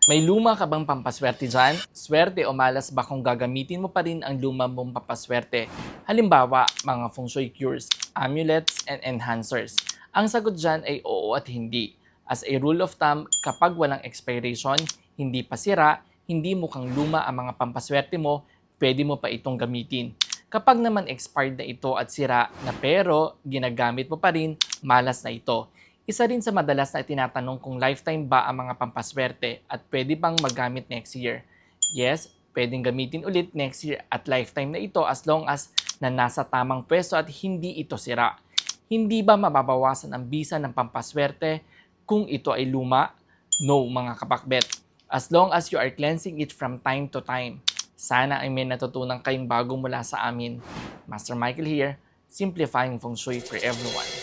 May luma ka bang pampaswerte dyan? Swerte o malas ba kung gagamitin mo pa rin ang luma mong pampaswerte? Halimbawa, mga feng shui cures, amulets, and enhancers. Ang sagot dyan ay oo at hindi. As a rule of thumb, kapag walang expiration, hindi pa sira, hindi mukhang luma ang mga pampaswerte mo, pwede mo pa itong gamitin. Kapag naman expired na ito at sira na pero ginagamit mo pa rin, malas na ito. Isa rin sa madalas na tinatanong kung lifetime ba ang mga pampaswerte at pwede bang magamit next year. Yes, pwedeng gamitin ulit next year at lifetime na ito as long as na nasa tamang pwesto at hindi ito sira. Hindi ba mababawasan ang bisa ng pampaswerte kung ito ay luma? No, mga kapakbet. As long as you are cleansing it from time to time. Sana ay may natutunan kayong bago mula sa amin. Master Michael here, simplifying feng shui for everyone.